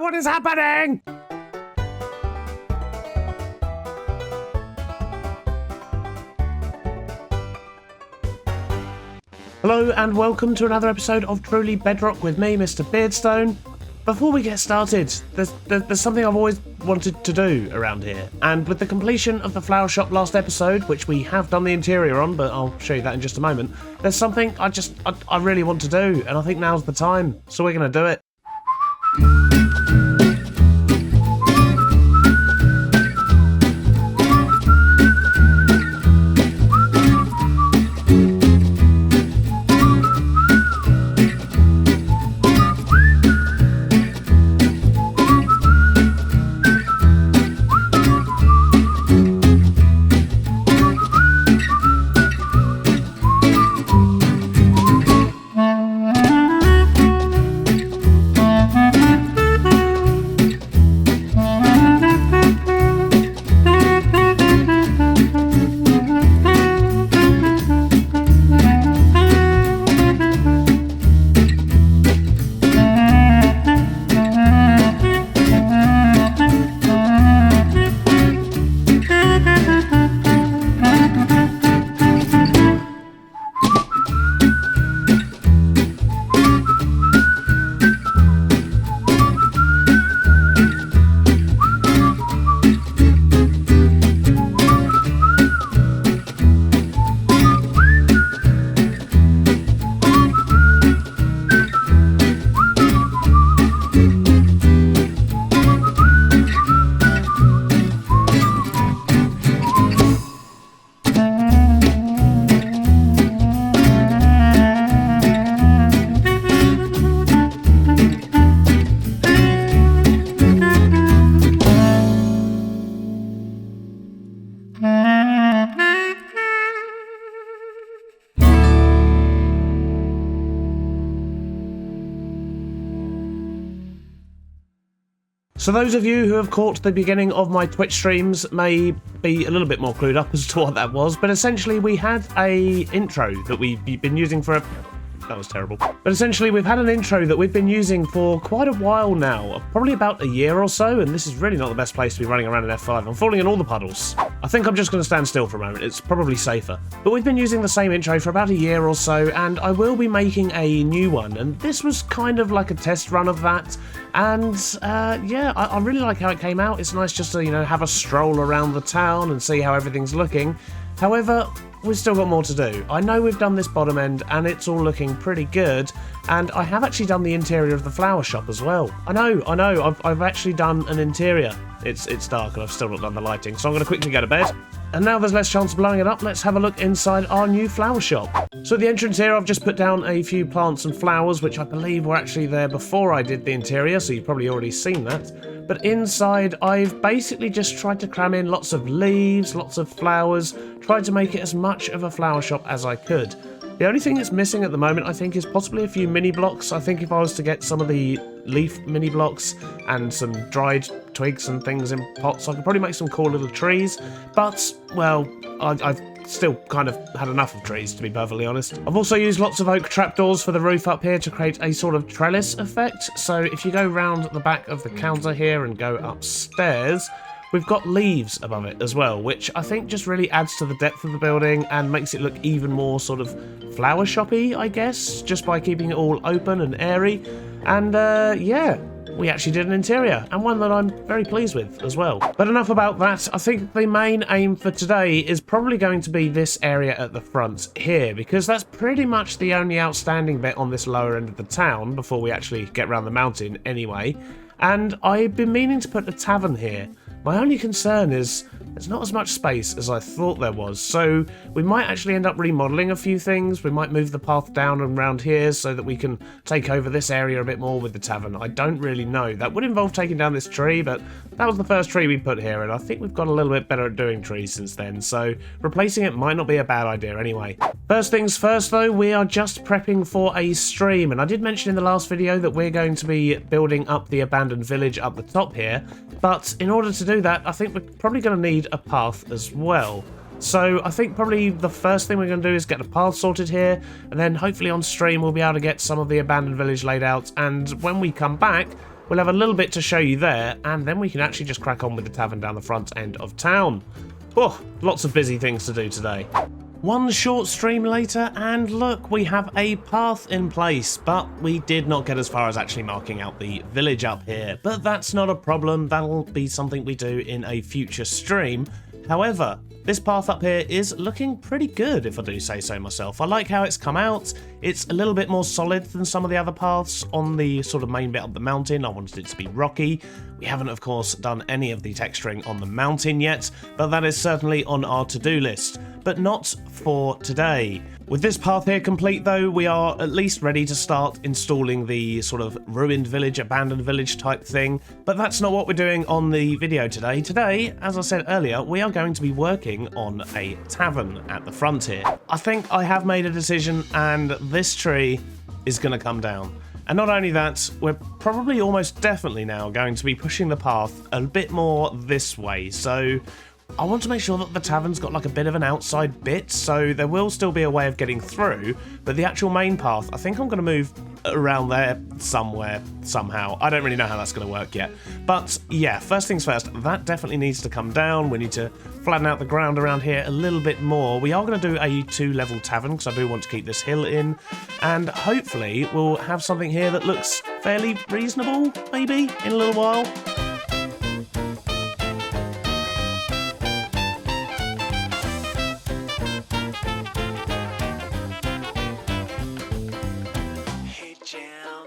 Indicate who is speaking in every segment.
Speaker 1: what is happening? Hello and welcome to another episode of Truly Bedrock with me, Mr. Beardstone. Before we get started, there's something I've always wanted to do around here, and with the completion of the flower shop last episode, which we have done the interior on, but I'll show you that in just a moment, there's something I really want to do, and I think now's the time, so we're going to do it. So those of you who have caught the beginning of my Twitch streams may be a little bit more clued up as to what that was, but essentially we had a intro that we've been using for that was terrible. But essentially we've had an intro that we've been using for quite a while now, probably about a year or so, and this is really not the best place to be running around in F5. I'm falling in all the puddles. I think I'm just going to stand still for a moment, it's probably safer. But we've been using the same intro for about a year or so, and I will be making a new one, and this was kind of like a test run of that. And yeah, I really like how it came out. It's nice just to, you know, have a stroll around the town and see how everything's looking. However, we've still got more to do. I know we've done this bottom end and it's all looking pretty good, and I have actually done the interior of the flower shop as well. I know, I've actually done an interior. It's dark and I've still not done the lighting, so I'm going to quickly go to bed. And now there's less chance of blowing it up, let's have a look inside our new flower shop. So at the entrance here, I've just put down a few plants and flowers, which I believe were actually there before I did the interior, so you've probably already seen that. But inside, I've basically just tried to cram in lots of leaves, lots of flowers, tried to make it as much of a flower shop as I could. The only thing that's missing at the moment, I think, is possibly a few mini blocks. I think if I was to get some of the leaf mini blocks and some dried twigs and things in pots, I could probably make some cool little trees. But, well, I've still kind of had enough of trees, to be perfectly honest. I've also used lots of oak trapdoors for the roof up here to create a sort of trellis effect. So if you go round the back of the counter here and go upstairs, we've got leaves above it as well, which I think just really adds to the depth of the building and makes it look even more sort of flower shoppy, I guess, just by keeping it all open and airy. And yeah, we actually did an interior, and one that I'm very pleased with as well. But enough about that. I think the main aim for today is probably going to be this area at the front here, because that's pretty much the only outstanding bit on this lower end of the town before we actually get around the mountain anyway. And I've been meaning to put a tavern here. My only concern is there's not as much space as I thought there was, so we might actually end up remodeling a few things. We might move the path down and around here so that we can take over this area a bit more with the tavern. I don't really know. That would involve taking down this tree, but that was the first tree we put here, and I think we've got a little bit better at doing trees since then, so replacing it might not be a bad idea anyway. First things first though, we are just prepping for a stream, and I did mention in the last video that we're going to be building up the abandoned village up the top here, but in order to do that, I think we're probably going to need a path as well. So I think probably the first thing we're going to do is get the path sorted here, and then hopefully on stream we'll be able to get some of the abandoned village laid out, and when we come back, We'll have a little bit to show you there, and then we can actually just crack on with the tavern down the front end of town. Oh, lots of busy things to do today. One short stream later, and look, we have a path in place, but we did not get as far as actually marking out the village up here. But that's not a problem, that'll be something we do in a future stream. However, this path up here is looking pretty good, if I do say so myself. I like how it's come out. It's a little bit more solid than some of the other paths on the sort of main bit of the mountain. I wanted it to be rocky. We haven't, of course, done any of the texturing on the mountain yet, but that is certainly on our to-do list. But not for today. With this path here complete though, we are at least ready to start installing the sort of ruined village, abandoned village type thing, but that's not what we're doing on the video today. Today, as I said earlier, we are going to be working on a tavern at the front here. I think I have made a decision and this tree is going to come down. And not only that, we're probably almost definitely now going to be pushing the path a bit more this way, so I want to make sure that the tavern's got like a bit of an outside bit, so there will still be a way of getting through, but the actual main path, I think I'm going to move around there somewhere, somehow. I don't really know how that's going to work yet. But yeah, first things first, that definitely needs to come down. We need to flatten out the ground around here a little bit more. We are going to do a 2-level tavern, because I do want to keep this hill in, and hopefully we'll have something here that looks fairly reasonable, maybe, in a little while.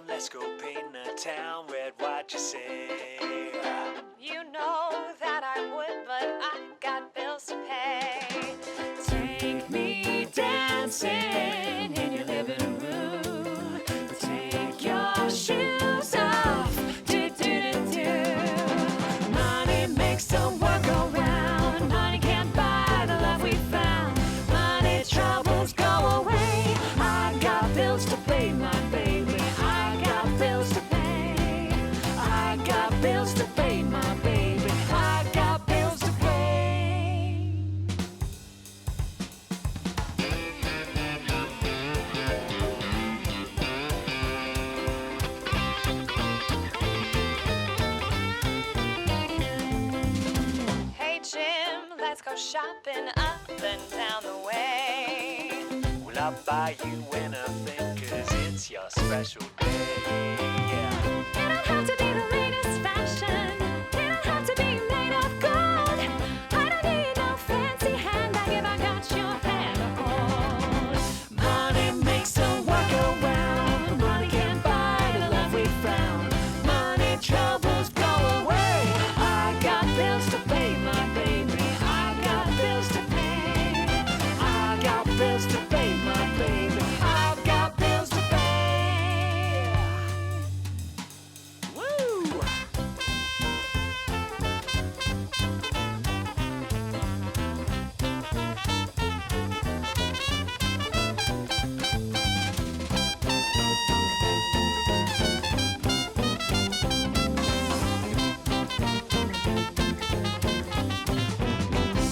Speaker 2: Let's go paint the town red, what you say? You know that I would, but I got bills to pay. Take me dancing in your living room. Take your shoes off. Do, do, do, do. Money makes the world go round. Money can't buy the love we found. Money troubles go away. I got bills to pay, my baby. Bills to pay. I got bills to pay, my baby. I got bills to pay. Hey Jim, let's go shopping up and down the way. Will I buy you anything, 'cause it's your special day? You don't have to be the latest fashion. You don't have to be made of gold. I don't need no fancy handbag if I got your hand of gold. Money makes the world go round. Money can't buy the love we found. Money troubles go away. I got bills to pay, my baby. I got bills to pay. I got bills to pay, my baby. I got bills to pay. Woo!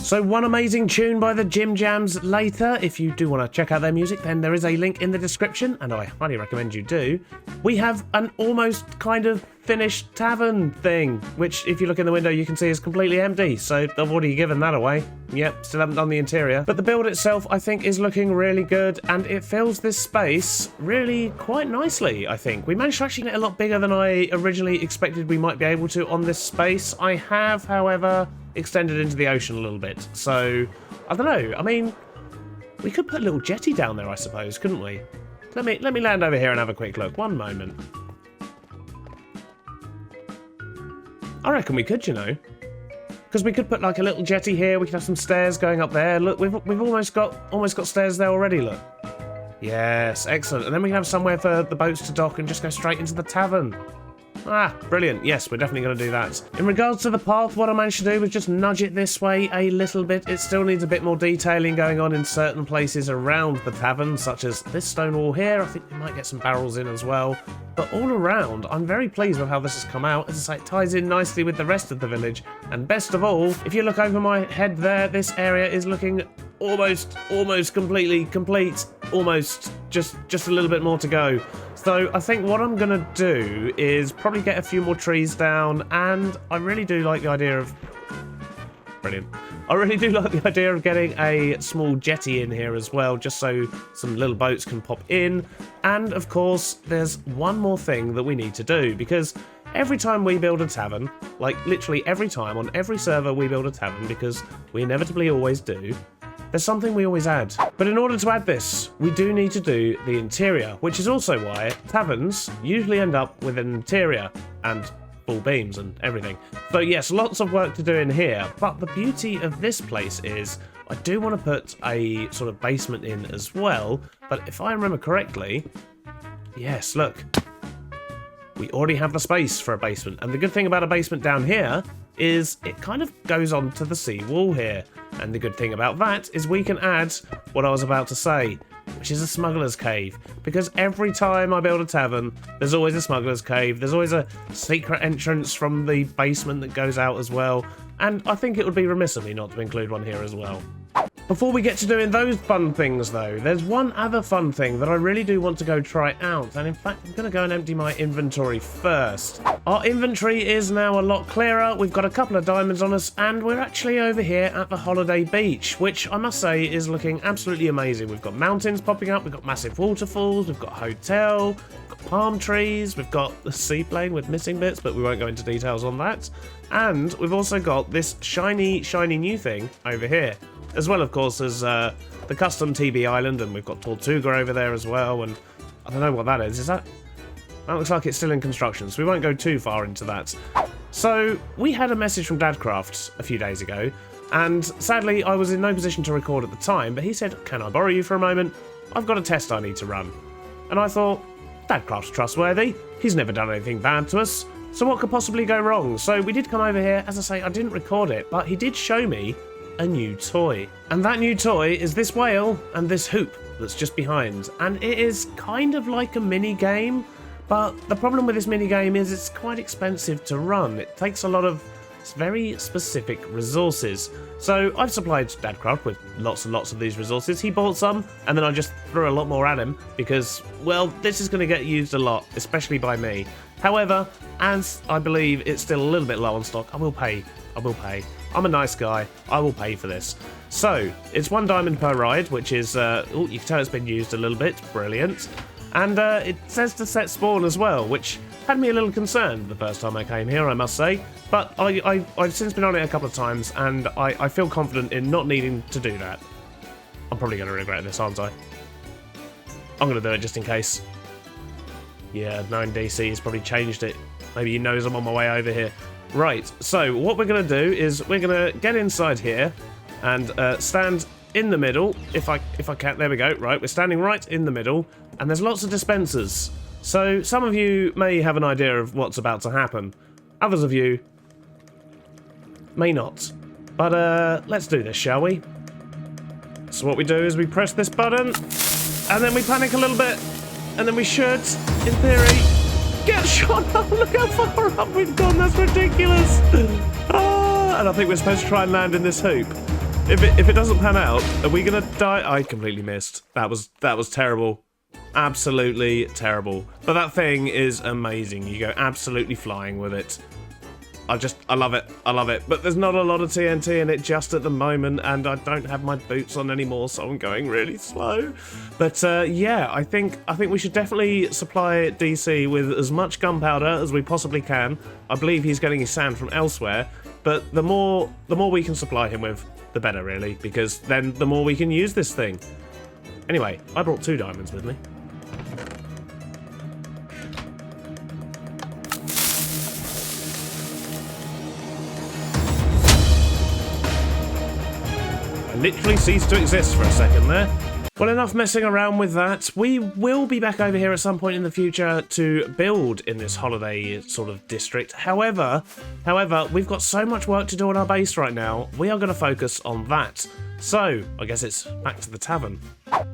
Speaker 1: So one amazing tune by the Jim Jams later. If you do want to check out their music, then there is a link in the description, and I highly recommend you do. We have an almost kind of finished tavern thing, which if you look in the window you can see is completely empty, so I've already given that away. Yep, still haven't done the interior. But the build itself I think is looking really good, and it fills this space really quite nicely, I think. We managed to actually get a lot bigger than I originally expected we might be able to on this space. I have, however, extended into the ocean a little bit, so I don't know. I mean, we could put a little jetty down there, I suppose, couldn't we? Let me land over here and have a quick look. One moment. I reckon we could, you know, because we could put like a little jetty here. We could have some stairs going up there. Look, we've almost got stairs there already. Look. Yes, excellent. And then we can have somewhere for the boats to dock and just go straight into the tavern. Ah, brilliant. Yes, we're definitely going to do that. In regards to the path, what I managed to do was just nudge it this way a little bit. It still needs a bit more detailing going on in certain places around the tavern, such as this stone wall here. I think we might get some barrels in as well. But all around, I'm very pleased with how this has come out. As I say, it ties in nicely with the rest of the village. And best of all, if you look over my head there, this area is looking almost completely complete. Almost, just a little bit more to go. So I think what I'm gonna do is probably get a few more trees down, and I really do like the idea of... Brilliant. I really do like the idea of getting a small jetty in here as well, just so some little boats can pop in. And of course, there's one more thing that we need to do, because every time we build a tavern, like literally every time on every server we build a tavern, because we inevitably always do, there's something we always add. But in order to add this, we do need to do the interior, which is also why taverns usually end up with an interior and full beams and everything. So yes, lots of work to do in here, but the beauty of this place is I do want to put a sort of basement in as well, but if I remember correctly, yes, look, we already have the space for a basement. And the good thing about a basement down here is it kind of goes on to the sea wall here. And the good thing about that is we can add what I was about to say, which is a smuggler's cave. Because every time I build a tavern, there's always a smuggler's cave. There's always a secret entrance from the basement that goes out as well. And I think it would be remiss of me not to include one here as well. Before we get to doing those fun things though, there's one other fun thing that I really do want to go try out, and in fact I'm going to go and empty my inventory first. Our inventory is now a lot clearer, we've got a couple of diamonds on us, and we're actually over here at the Holiday Beach, which I must say is looking absolutely amazing. We've got mountains popping up, we've got massive waterfalls, we've got a hotel, we've got palm trees, we've got the seaplane with missing bits, but we won't go into details on that. And we've also got this shiny new thing over here. As well, of course, as the custom TB Island, and we've got Tortuga over there as well, and I don't know what that is. That looks like it's still in construction, so we won't go too far into that. So, we had a message from Dadcraft a few days ago, and sadly, I was in no position to record at the time, but he said, "Can I borrow you for a moment? I've got a test I need to run." And I thought, Dadcraft's trustworthy. He's never done anything bad to us, so what could possibly go wrong? So we did come over here. As I say, I didn't record it, but he did show me a new toy. And that new toy is this whale and this hoop that's just behind. And it is kind of like a mini game, but the problem with this mini game is it's quite expensive to run. It takes a lot of very specific resources. So I've supplied Dadcraft with lots and lots of these resources. He bought some, and then I just threw a lot more at him because, well, this is going to get used a lot, especially by me. However, as I believe it's still a little bit low on stock, I will pay. I'm a nice guy. I will pay for this. So, it's 1 diamond per ride, which is, oh, you can tell it's been used a little bit. Brilliant. And it says to set spawn as well, which had me a little concerned the first time I came here, I must say. But I've since been on it a couple of times, and I feel confident in not needing to do that. I'm probably going to regret this, aren't I? I'm going to do it just in case. Yeah, 9DC has probably changed it. Maybe he knows I'm on my way over here. Right, so what we're going to do is we're going to get inside here and stand in the middle, if I can. There we go. Right, we're standing right in the middle, and there's lots of dispensers. So some of you may have an idea of what's about to happen. Others of you may not. But let's do this, shall we? So what we do is we press this button, and then we panic a little bit, and then we should, in theory, get shot up. Look how far up we've gone. That's ridiculous. And I think we're supposed to try and land in this hoop. If it doesn't pan out, are we gonna die? I completely missed. That was terrible. Absolutely terrible. But that thing is amazing. You go absolutely flying with it. I love it. I love it. But there's not a lot of TNT in it just at the moment, and I don't have my boots on anymore, so I'm going really slow. But yeah, I think we should definitely supply DC with as much gunpowder as we possibly can. I believe he's getting his sand from elsewhere, but the more we can supply him with, the better, really, because then the more we can use this thing. Anyway, I brought 2 diamonds with me. Literally ceased to exist for a second there. Well, enough messing around with that. We will be back over here at some point in the future to build in this holiday sort of district. However, we've got so much work to do on our base right now, we are going to focus on that. So, I guess it's back to the tavern.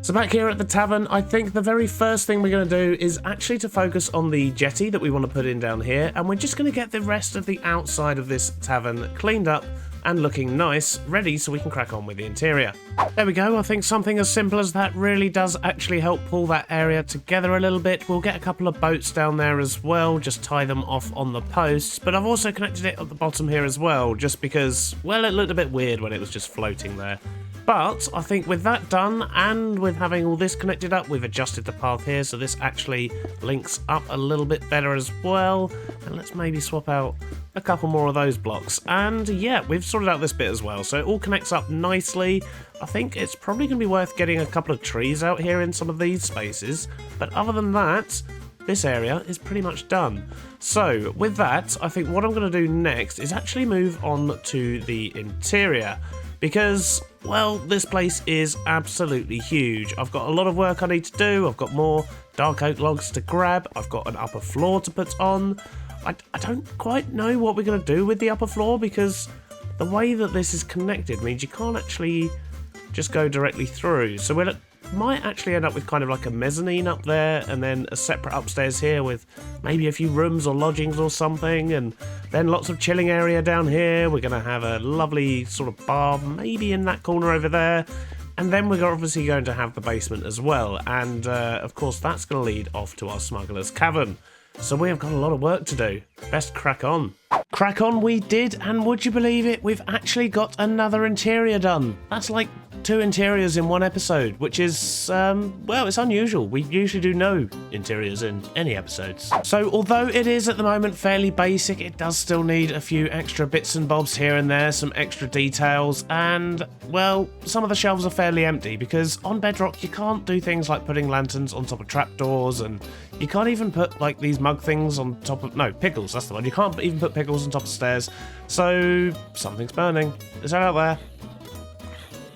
Speaker 1: So back here at the tavern, I think the very first thing we're going to do is actually to focus on the jetty that we want to put in down here, and we're just going to get the rest of the outside of this tavern cleaned up and looking nice, ready so we can crack on with the interior. There we go. I think something as simple as that really does actually help pull that area together a little bit. We'll get a couple of boats down there as well, just tie them off on the posts, but I've also connected it at the bottom here as well, just because, well, it looked a bit weird when it was just floating there. But I think with that done, and with having all this connected up, we've adjusted the path here so this actually links up a little bit better as well. And let's maybe swap out a couple more of those blocks. And yeah, we've sorted out this bit as well, so it all connects up nicely. I think it's probably going to be worth getting a couple of trees out here in some of these spaces. But other than that, this area is pretty much done. So with that, I think what I'm going to do next is actually move on to the interior. Because, well, this place is absolutely huge. I've got a lot of work I need to do. I've got more dark oak logs to grab. I've got an upper floor to put on. I don't quite know what we're going to do with the upper floor, because the way that this is connected means you can't actually just go directly through. So we might actually end up with kind of like a mezzanine up there, and then a separate upstairs here with maybe a few rooms or lodgings or something, and then lots of chilling area down here. We're going to have a lovely sort of bar maybe in that corner over there, and then we're obviously going to have the basement as well, and of course that's going to lead off to our smuggler's cavern. So we have got a lot of work to do. Best crack on. Crack on we did, and would you believe it, we've actually got another interior done. That's like 2 interiors in one episode, which is, well, it's unusual. We usually do no interiors in any episodes. So although it is at the moment fairly basic, it does still need a few extra bits and bobs here and there, some extra details, and, well, some of the shelves are fairly empty because on Bedrock you can't do things like putting lanterns on top of trapdoors, and you can't even put like these mug things on top of, no, pickles, that's the one. You can't even put pickles on top of stairs. So something's burning. Is that out there?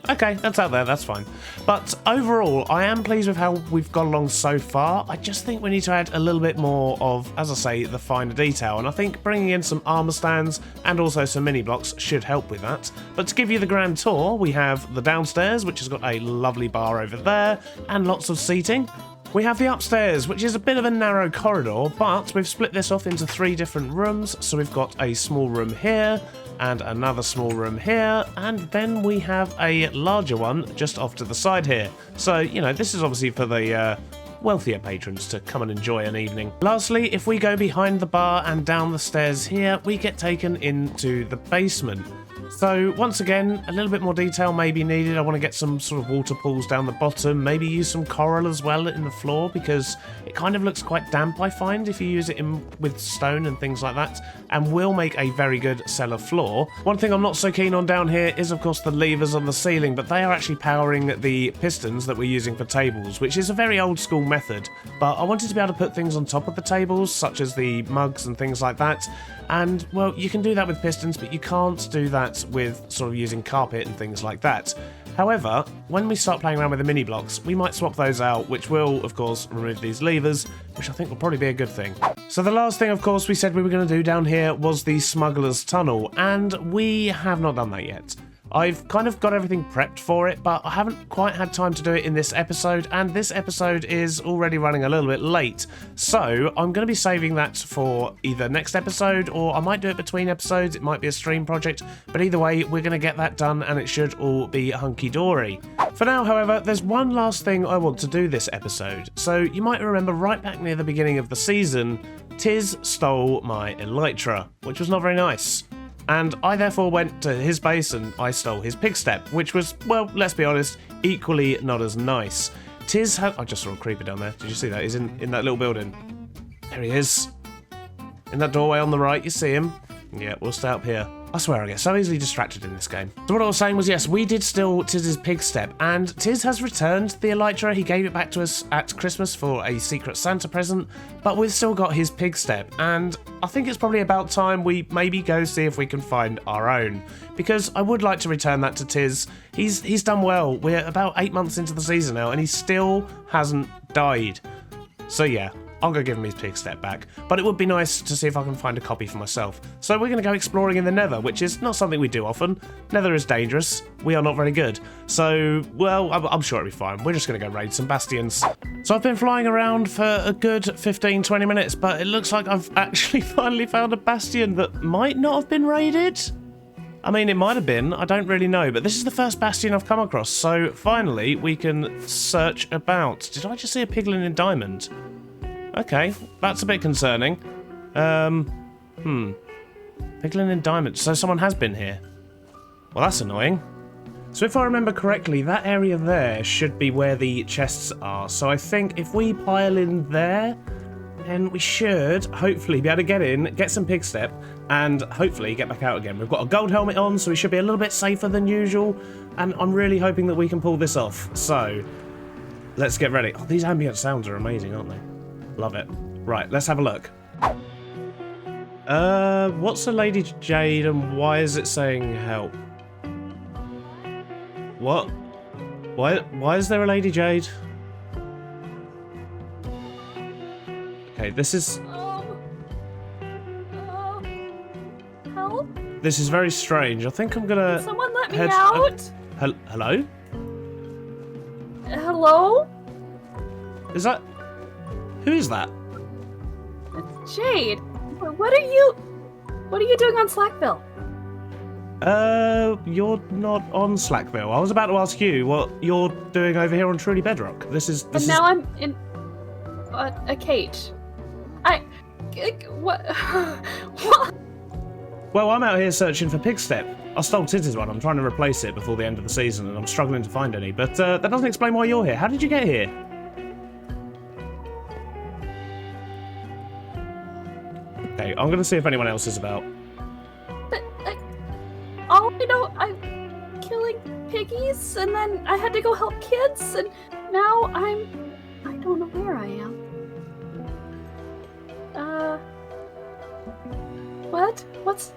Speaker 1: Okay, that's out there, that's fine. But overall, I am pleased with how we've got along so far. I just think we need to add a little bit more of, as I say, the finer detail, and I think bringing in some armour stands and also some mini blocks should help with that. But to give you the grand tour, we have the downstairs, which has got a lovely bar over there, and lots of seating. We have the upstairs, which is a bit of a narrow corridor, but we've split this off into 3 different rooms. So we've got a small room here, and another small room here, and then we have a larger one just off to the side here. So, you know, this is obviously for the wealthier patrons to come and enjoy an evening. Lastly, if we go behind the bar and down the stairs here, we get taken into the basement. So once again, a little bit more detail may be needed. I want to get some sort of water pools down the bottom, maybe use some coral as well in the floor, because it kind of looks quite damp, I find, if you use it with stone and things like that, and will make a very good cellar floor. One thing I'm not so keen on down here is of course the levers on the ceiling, but they are actually powering the pistons that we're using for tables, which is a very old school method, but I wanted to be able to put things on top of the tables, such as the mugs and things like that. And, well, you can do that with pistons, but you can't do that with sort of using carpet and things like that. However, when we start playing around with the mini blocks, we might swap those out, which will, of course, remove these levers, which I think will probably be a good thing. So the last thing, of course, we said we were going to do down here was the Smuggler's Tunnel, and we have not done that yet. I've kind of got everything prepped for it, but I haven't quite had time to do it in this episode, and this episode is already running a little bit late. So I'm going to be saving that for either next episode, or I might do it between episodes. It might be a stream project, but either way, we're going to get that done, and it should all be hunky-dory. For now, however, there's one last thing I want to do this episode. So you might remember right back near the beginning of the season, Tiz stole my elytra, which was not very nice. And I therefore went to his base and I stole his pig step, which was, well, let's be honest, equally not as nice. Tiz had... I just saw a creeper down there. Did you see that? He's in that little building. There he is. In that doorway on the right, you see him. Yeah, we'll stay up here. I swear I get so easily distracted in this game. So what I was saying was, yes, we did steal Tiz's pig step, and Tiz has returned the elytra. He gave it back to us at Christmas for a secret Santa present, but we've still got his pig step, and I think it's probably about time we maybe go see if we can find our own, because I would like to return that to Tiz. He's done well. We're about 8 months into the season now, and he still hasn't died. So yeah, I'll go give him his pig step back, but it would be nice to see if I can find a copy for myself. So we're going to go exploring in the Nether, which is not something we do often. Nether is dangerous. We are not very good. So, well, I'm sure it'll be fine. We're just going to go raid some bastions. So I've been flying around for a good 15-20 minutes, but it looks like I've actually finally found a bastion that might not have been raided. I mean, it might have been. I don't really know. But this is the first bastion I've come across. So finally, we can search about. Did I just see a piglin in diamond? Okay, that's a bit concerning. Piglin in diamond. So someone has been here. Well, that's annoying. So if I remember correctly, that area there should be where the chests are. So I think if we pile in there, then we should hopefully be able to get in, get some pig step, and hopefully get back out again. We've got a gold helmet on, so we should be a little bit safer than usual, and I'm really hoping that we can pull this off. So let's get ready. Oh, these ambient sounds are amazing, aren't they? Love it. Right, let's have a look. What's a Lady Jade and why is it saying help? What? Why is there a Lady Jade? Okay, this is...
Speaker 3: Help?
Speaker 1: This is very strange. I think I'm gonna...
Speaker 3: Someone let me out!
Speaker 1: Hello?
Speaker 3: Hello?
Speaker 1: Is that... Who is that?
Speaker 3: It's Jade. What are you doing on Slackville?
Speaker 1: You're not on Slackville. I was about to ask you what you're doing over here on Truly Bedrock.
Speaker 3: And now I'm in a cage. What? What?
Speaker 1: Well, I'm out here searching for Pigstep. I stole Tiz's one. I'm trying to replace it before the end of the season, and I'm struggling to find any. But that doesn't explain why you're here. How did you get here? Okay, I'm going to see if anyone else is about.
Speaker 3: But all I know, I'm killing piggies, and then I had to go help kids, and now I don't know where I am. What's?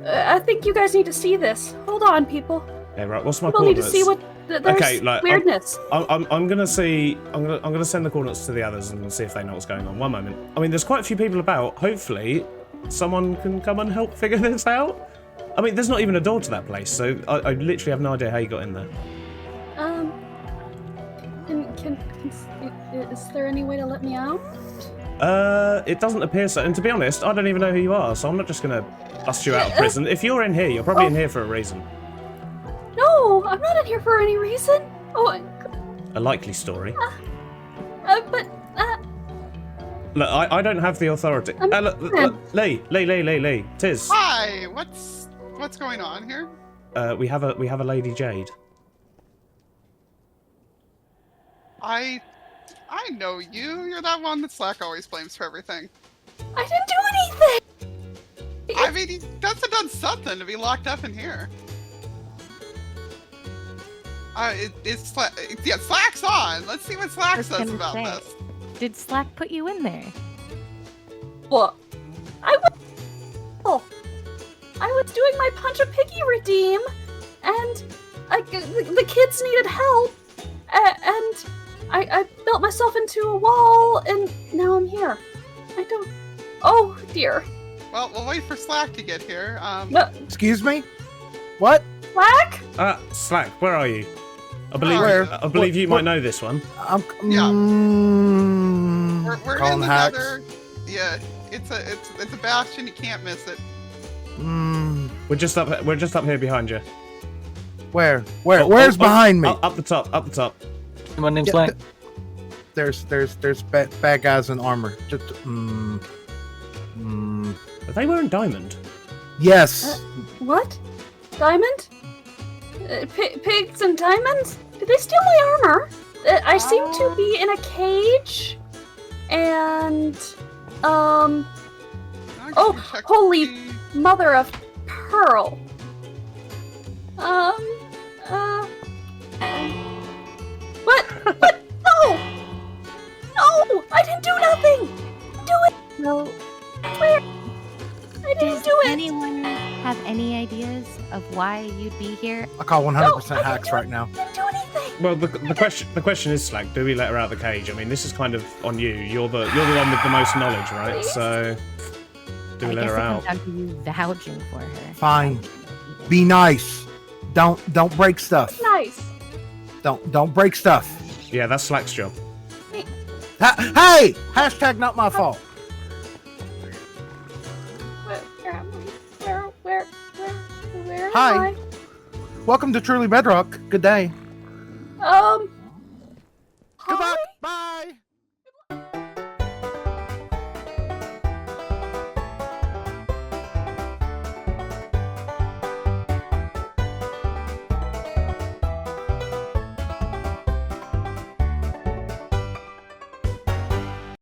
Speaker 3: I think you guys need to see this. Hold on, people.
Speaker 1: Okay, right. What's my
Speaker 3: People need to
Speaker 1: coordinates?
Speaker 3: see what. There's weirdness.
Speaker 1: I'm gonna see. I'm gonna send the coordinates to the others and see if they know what's going on. One moment. I mean, there's quite a few people about. Hopefully, someone can come and help figure this out. I mean, there's not even a door to that place, so I literally have no idea how you got in there.
Speaker 3: Is there any way to let me out?
Speaker 1: It doesn't appear so. And to be honest, I don't even know who you are, so I'm not just gonna bust you out of prison. If you're in here, you're probably in here for a reason.
Speaker 3: No, I'm not in here for any reason.
Speaker 1: A likely story.
Speaker 3: But
Speaker 1: Look, I don't have the authority. Look, Lee, Tiz.
Speaker 4: Hi, what's going on here?
Speaker 1: We have a Lady Jade.
Speaker 4: I know you. You're that one that Slack always blames for everything.
Speaker 3: I didn't do anything.
Speaker 4: I mean, he must have done something to be locked up in here. Slack's on. Let's see what Slack says about this.
Speaker 5: Did Slack put you in there?
Speaker 3: What? I was doing my Punch a Piggy redeem, and the kids needed help, and I built myself into a wall, and now I'm here. I don't... Oh, dear.
Speaker 4: Well, we'll wait for Slack to get here.
Speaker 3: No.
Speaker 6: Excuse me? What?
Speaker 3: Slack?
Speaker 1: Slack, where are you? I believe you might know this one.
Speaker 4: Yeah. We're in the
Speaker 6: hacks.
Speaker 4: Nether. Yeah, it's a bastion. You can't miss it.
Speaker 1: We're just up here behind you.
Speaker 6: Where? Where's behind me?
Speaker 1: Up the top.
Speaker 7: My name's Slack.
Speaker 6: There's bad guys in armor. Just
Speaker 1: Are they wearing diamond?
Speaker 6: yes.
Speaker 3: What? Diamond? Pigs and diamonds? Did they steal my armor? I seem to be in a cage, and oh, holy mother of pearl. What? No! No! I didn't do nothing! Do it!
Speaker 5: No.
Speaker 3: Where? I didn't do it!
Speaker 5: Anyone have any ideas of why you'd be here?
Speaker 6: I call 100% hacks right now.
Speaker 3: I didn't do anything!
Speaker 1: Well, the question is, Slack, do we let her out of the cage? I mean, this is kind of on you. You're the one with the most knowledge, right?
Speaker 3: Please?
Speaker 1: So, do we let her out?
Speaker 5: I guess it comes down to you vouching for her.
Speaker 6: Fine. Be nice. Don't break stuff.
Speaker 3: Nice.
Speaker 6: Don't break stuff.
Speaker 1: Yeah, that's Slack's job.
Speaker 6: Hey! Hashtag not my fault.
Speaker 3: Where am I? Where
Speaker 6: Hi. Welcome to Truly Bedrock. Good day.
Speaker 3: Um,